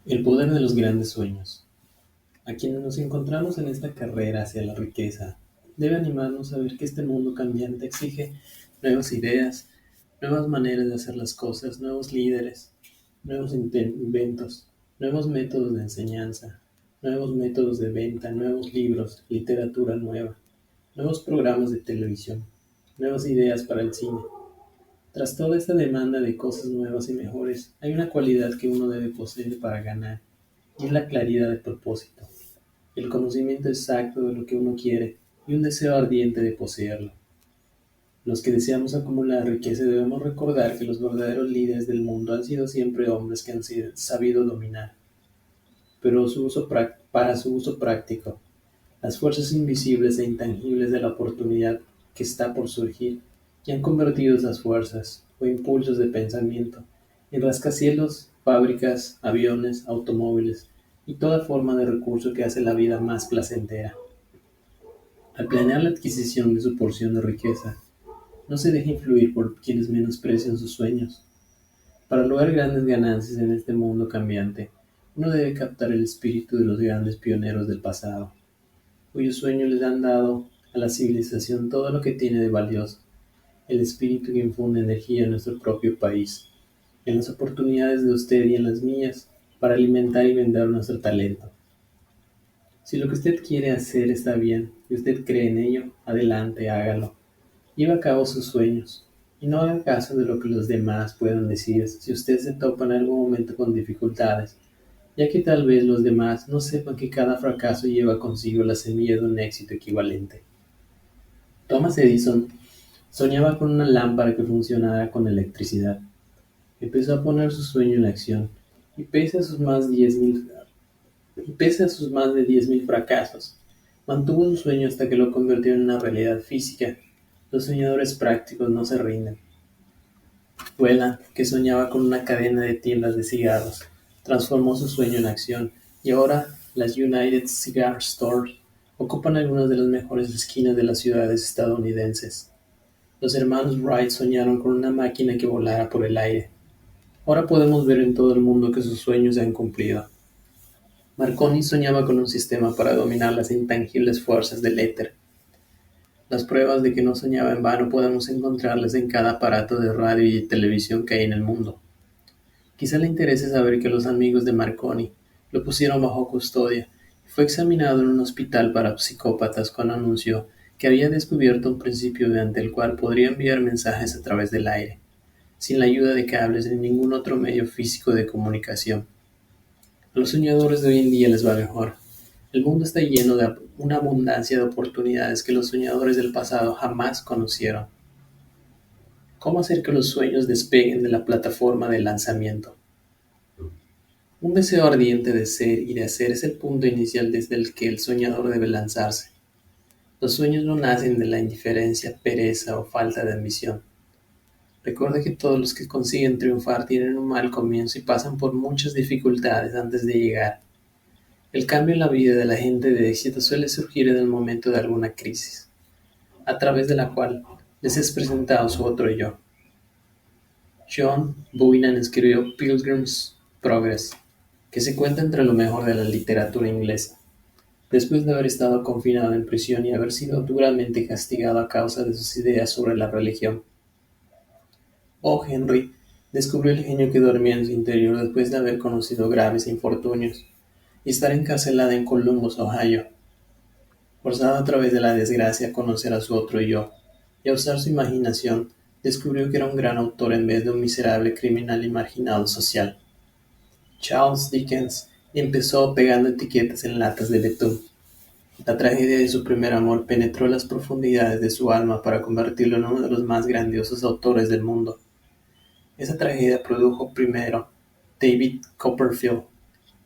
El poder de los grandes sueños. A quienes nos encontramos en esta carrera hacia la riqueza, debe animarnos a ver que este mundo cambiante exige nuevas ideas, nuevas maneras de hacer las cosas, nuevos líderes, nuevos inventos, nuevos métodos de enseñanza, nuevos métodos de venta, nuevos libros, literatura nueva, nuevos programas de televisión, nuevas ideas para el cine. Tras toda esta demanda de cosas nuevas y mejores, hay una cualidad que uno debe poseer para ganar, y es la claridad de propósito, el conocimiento exacto de lo que uno quiere y un deseo ardiente de poseerlo. Los que deseamos acumular riqueza debemos recordar que los verdaderos líderes del mundo han sido siempre hombres que han sabido dominar, pero para su uso práctico, las fuerzas invisibles e intangibles de la oportunidad que está por surgir y han convertido esas fuerzas o impulsos de pensamiento en rascacielos, fábricas, aviones, automóviles y toda forma de recurso que hace la vida más placentera. Al planear la adquisición de su porción de riqueza, no se deje influir por quienes menosprecian sus sueños. Para lograr grandes ganancias en este mundo cambiante, uno debe captar el espíritu de los grandes pioneros del pasado, cuyos sueños les han dado a la civilización todo lo que tiene de valioso, el espíritu que infunde energía en nuestro propio país, en las oportunidades de usted y en las mías, para alimentar y vender nuestro talento. Si lo que usted quiere hacer está bien y usted cree en ello, adelante, hágalo. Lleve a cabo sus sueños y no haga caso de lo que los demás puedan decir si usted se topa en algún momento con dificultades, ya que tal vez los demás no sepan que cada fracaso lleva consigo la semilla de un éxito equivalente. Thomas Edison soñaba con una lámpara que funcionara con electricidad. Empezó a poner su sueño en acción y pese a sus más de 10.000 fracasos, mantuvo su sueño hasta que lo convirtió en una realidad física. Los soñadores prácticos no se rinden. Whelan, que soñaba con una cadena de tiendas de cigarros, transformó su sueño en acción y ahora las United Cigar Stores ocupan algunas de las mejores esquinas de las ciudades estadounidenses. Los hermanos Wright soñaron con una máquina que volara por el aire. Ahora podemos ver en todo el mundo que sus sueños se han cumplido. Marconi soñaba con un sistema para dominar las intangibles fuerzas del éter. Las pruebas de que no soñaba en vano podemos encontrarlas en cada aparato de radio y televisión que hay en el mundo. Quizá le interese saber que los amigos de Marconi lo pusieron bajo custodia y fue examinado en un hospital para psicópatas cuando anunció que había descubierto un principio mediante el cual podría enviar mensajes a través del aire, sin la ayuda de cables ni ningún otro medio físico de comunicación. A los soñadores de hoy en día les va mejor. El mundo está lleno de una abundancia de oportunidades que los soñadores del pasado jamás conocieron. ¿Cómo hacer que los sueños despeguen de la plataforma de lanzamiento? Un deseo ardiente de ser y de hacer es el punto inicial desde el que el soñador debe lanzarse. Los sueños no nacen de la indiferencia, pereza o falta de ambición. Recuerda que todos los que consiguen triunfar tienen un mal comienzo y pasan por muchas dificultades antes de llegar. El cambio en la vida de la gente de éxito suele surgir en el momento de alguna crisis, a través de la cual les es presentado su otro yo. John Bunyan escribió Pilgrim's Progress, que se cuenta entre lo mejor de la literatura inglesa. Después de haber estado confinado en prisión y haber sido duramente castigado a causa de sus ideas sobre la religión, O. Henry descubrió el genio que dormía en su interior después de haber conocido graves infortunios y estar encarcelada en Columbus, Ohio. Forzado a través de la desgracia a conocer a su otro yo y a usar su imaginación, descubrió que era un gran autor en vez de un miserable criminal y marginado social. Charles Dickens empezó pegando etiquetas en latas de betún. La tragedia de su primer amor penetró las profundidades de su alma para convertirlo en uno de los más grandiosos autores del mundo. Esa tragedia produjo primero David Copperfield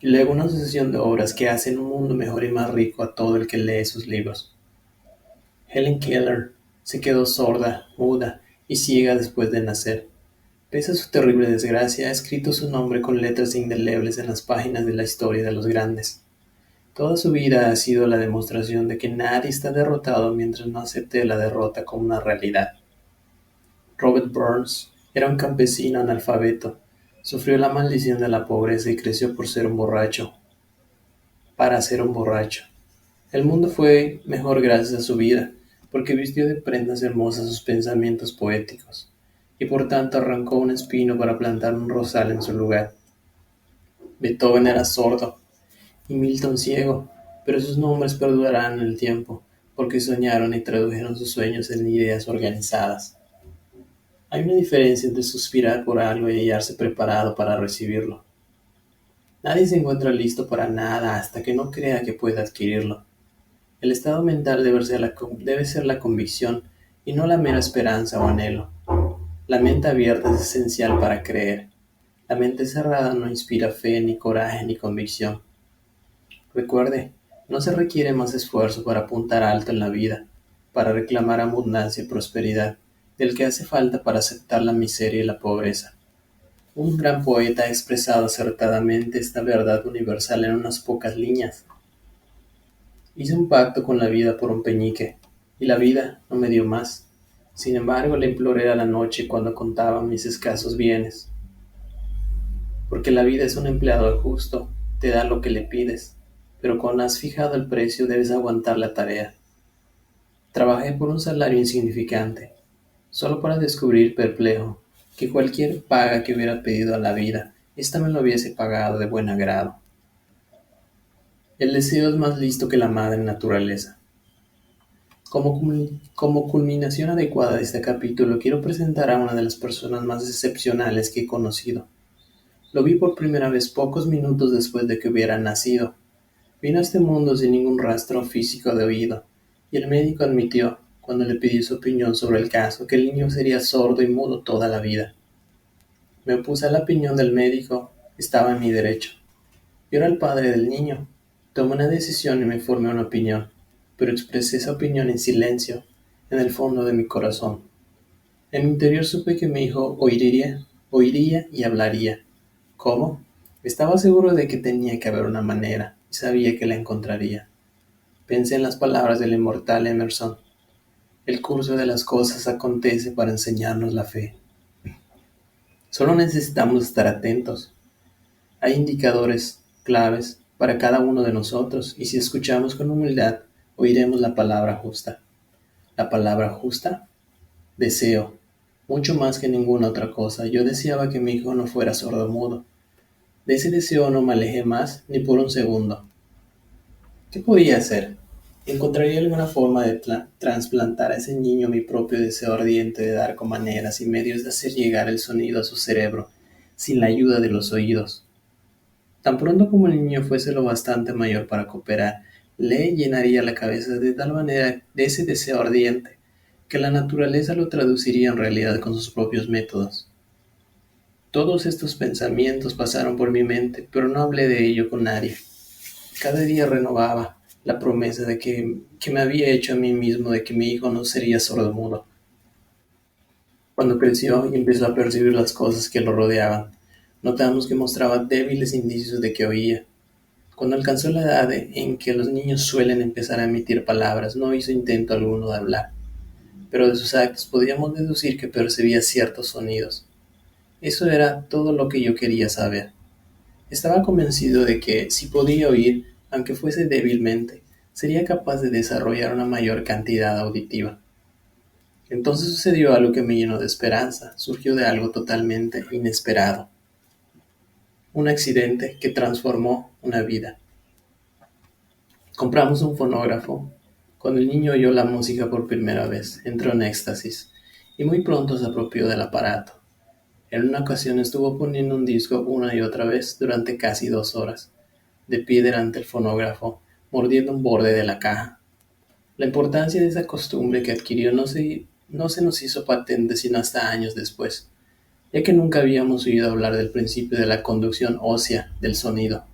y luego una sucesión de obras que hacen un mundo mejor y más rico a todo el que lee sus libros. Helen Keller se quedó sorda, muda y ciega después de nacer. Pese a su terrible desgracia, ha escrito su nombre con letras indelebles en las páginas de la historia de los grandes. Toda su vida ha sido la demostración de que nadie está derrotado mientras no acepte la derrota como una realidad. Robert Burns era un campesino analfabeto. Sufrió la maldición de la pobreza y creció por ser un borracho, para ser un borracho. El mundo fue mejor gracias a su vida, porque vistió de prendas hermosas sus pensamientos poéticos, y por tanto arrancó un espino para plantar un rosal en su lugar. Beethoven era sordo y Milton ciego, pero sus nombres perdurarán en el tiempo, porque soñaron y tradujeron sus sueños en ideas organizadas. Hay una diferencia entre suspirar por algo y hallarse preparado para recibirlo. Nadie se encuentra listo para nada hasta que no crea que puede adquirirlo. El estado mental debe ser la convicción y no la mera esperanza o anhelo. La mente abierta es esencial para creer. La mente cerrada no inspira fe, ni coraje, ni convicción. Recuerde, no se requiere más esfuerzo para apuntar alto en la vida, para reclamar abundancia y prosperidad, del que hace falta para aceptar la miseria y la pobreza. Un gran poeta ha expresado acertadamente esta verdad universal en unas pocas líneas. Hice un pacto con la vida por un peñique, y la vida no me dio más. Sin embargo, le imploré a la noche cuando contaba mis escasos bienes. Porque la vida es un empleador justo, te da lo que le pides, pero cuando has fijado el precio debes aguantar la tarea. Trabajé por un salario insignificante, solo para descubrir perplejo que cualquier paga que hubiera pedido a la vida, ésta me lo hubiese pagado de buen agrado. El deseo es más listo que la madre naturaleza. Como culminación adecuada de este capítulo, quiero presentar a una de las personas más excepcionales que he conocido. Lo vi por primera vez pocos minutos después de que hubiera nacido. Vino a este mundo sin ningún rastro físico de oído, y el médico admitió, cuando le pidió su opinión sobre el caso, que el niño sería sordo y mudo toda la vida. Me opuse a la opinión del médico, estaba en mi derecho. Yo era el padre del niño. Tomé una decisión y me formé una opinión, pero expresé esa opinión en silencio, en el fondo de mi corazón. En mi interior supe que mi hijo oiría y hablaría. ¿Cómo? Estaba seguro de que tenía que haber una manera, y sabía que la encontraría. Pensé en las palabras del inmortal Emerson: el curso de las cosas acontece para enseñarnos la fe. Solo necesitamos estar atentos. Hay indicadores claves para cada uno de nosotros, y si escuchamos con humildad, oiremos la palabra justa. La palabra justa: deseo. Mucho más que ninguna otra cosa, yo deseaba que mi hijo no fuera sordomudo. De ese deseo no me alejé más ni por un segundo. ¿Qué podía hacer? ¿Encontraría alguna forma de trasplantar a ese niño mi propio deseo ardiente de dar con maneras y medios de hacer llegar el sonido a su cerebro, sin la ayuda de los oídos? Tan pronto como el niño fuese lo bastante mayor para cooperar, le llenaría la cabeza de tal manera de ese deseo ardiente, que la naturaleza lo traduciría en realidad con sus propios métodos. Todos estos pensamientos pasaron por mi mente, pero no hablé de ello con nadie. Cada día renovaba la promesa que me había hecho a mí mismo de que mi hijo no sería sordomudo. Cuando creció y empezó a percibir las cosas que lo rodeaban, notamos que mostraba débiles indicios de que oía. Cuando alcanzó la edad en que los niños suelen empezar a emitir palabras, no hizo intento alguno de hablar, pero de sus actos podíamos deducir que percibía ciertos sonidos. Eso era todo lo que yo quería saber. Estaba convencido de que, si podía oír, aunque fuese débilmente, sería capaz de desarrollar una mayor cantidad auditiva. Entonces sucedió algo que me llenó de esperanza, surgió de algo totalmente inesperado. Un accidente que transformó una vida. Compramos un fonógrafo. Cuando el niño oyó la música por primera vez, entró en éxtasis, y muy pronto se apropió del aparato. En una ocasión estuvo poniendo un disco una y otra vez durante casi 2 horas, de pie delante del fonógrafo, mordiendo un borde de la caja. La importancia de esa costumbre que adquirió no se nos hizo patente sino hasta años después, ya que nunca habíamos oído hablar del principio de la conducción ósea del sonido.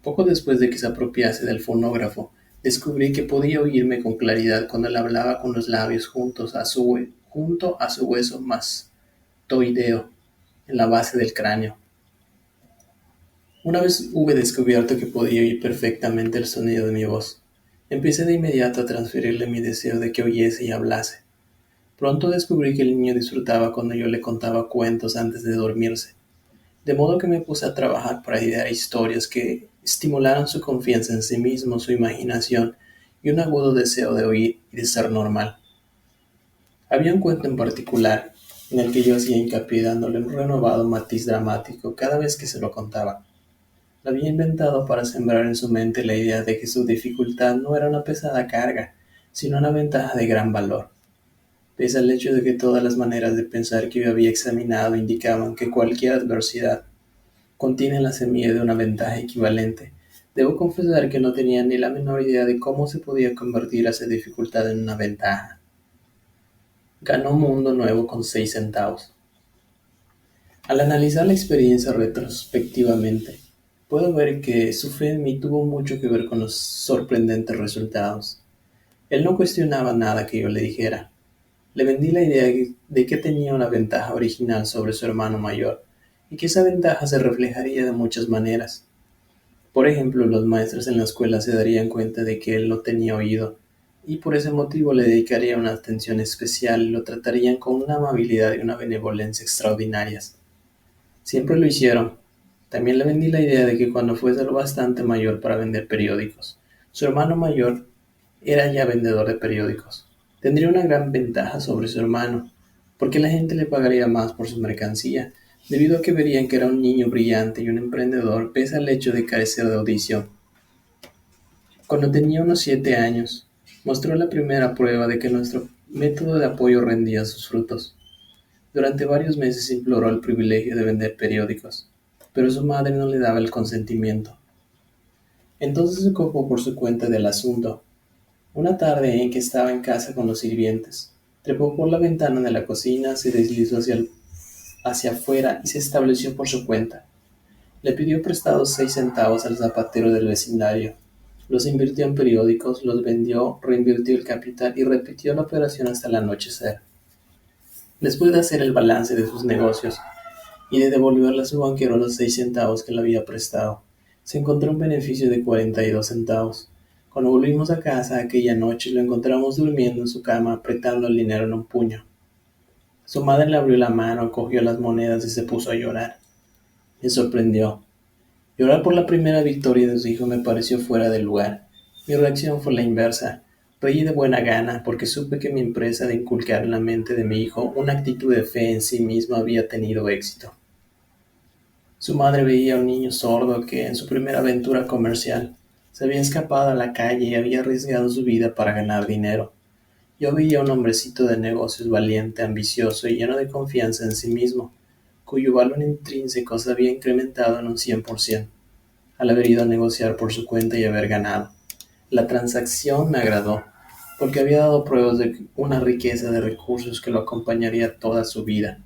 Poco después de que se apropiase del fonógrafo, descubrí que podía oírme con claridad cuando él hablaba con los labios junto a su hueso mastoideo, en la base del cráneo. Una vez hube descubierto que podía oír perfectamente el sonido de mi voz, empecé de inmediato a transferirle mi deseo de que oyese y hablase. Pronto descubrí que el niño disfrutaba cuando yo le contaba cuentos antes de dormirse. De modo que me puse a trabajar para idear historias que estimularan su confianza en sí mismo, su imaginación y un agudo deseo de oír y de ser normal. Había un cuento en particular en el que yo hacía hincapié dándole un renovado matiz dramático cada vez que se lo contaba. Lo había inventado para sembrar en su mente la idea de que su dificultad no era una pesada carga, sino una ventaja de gran valor. Pese al hecho de que todas las maneras de pensar que yo había examinado indicaban que cualquier adversidad contiene la semilla de una ventaja equivalente, debo confesar que no tenía ni la menor idea de cómo se podía convertir esa dificultad en una ventaja. Ganó Mundo Nuevo con 6 centavos. Al analizar la experiencia retrospectivamente, puedo ver que su fe en mí tuvo mucho que ver con los sorprendentes resultados. Él no cuestionaba nada que yo le dijera. Le vendí la idea de que tenía una ventaja original sobre su hermano mayor y que esa ventaja se reflejaría de muchas maneras. Por ejemplo, los maestros en la escuela se darían cuenta de que él no tenía oído y por ese motivo le dedicarían una atención especial y lo tratarían con una amabilidad y una benevolencia extraordinarias. Siempre lo hicieron. También le vendí la idea de que cuando fuese lo bastante mayor para vender periódicos, su hermano mayor era ya vendedor de periódicos. Tendría una gran ventaja sobre su hermano, porque la gente le pagaría más por su mercancía, debido a que verían que era un niño brillante y un emprendedor pese al hecho de carecer de audición. Cuando tenía unos 7 años, mostró la primera prueba de que nuestro método de apoyo rendía sus frutos. Durante varios meses imploró el privilegio de vender periódicos, pero su madre no le daba el consentimiento. Entonces se ocupó por su cuenta del asunto. Una tarde en que estaba en casa con los sirvientes, trepó por la ventana de la cocina, se deslizó hacia afuera y se estableció por su cuenta. Le pidió prestados 6 centavos al zapatero del vecindario. Los invirtió en periódicos, los vendió, reinvirtió el capital y repitió la operación hasta el anochecer. Después de hacer el balance de sus negocios y de devolverle a su banquero los 6 centavos que le había prestado, se encontró un beneficio de 42 centavos. Cuando volvimos a casa aquella noche lo encontramos durmiendo en su cama apretando el dinero en un puño. Su madre le abrió la mano, cogió las monedas y se puso a llorar. Me sorprendió. Llorar por la primera victoria de su hijo me pareció fuera de lugar. Mi reacción fue la inversa. Reí de buena gana porque supe que mi empresa de inculcar en la mente de mi hijo una actitud de fe en sí mismo había tenido éxito. Su madre veía a un niño sordo que, en su primera aventura comercial, se había escapado a la calle y había arriesgado su vida para ganar dinero. Yo veía a un hombrecito de negocios valiente, ambicioso y lleno de confianza en sí mismo, cuyo valor intrínseco se había incrementado en un 100%, al haber ido a negociar por su cuenta y haber ganado. La transacción me agradó, porque había dado pruebas de una riqueza de recursos que lo acompañaría toda su vida.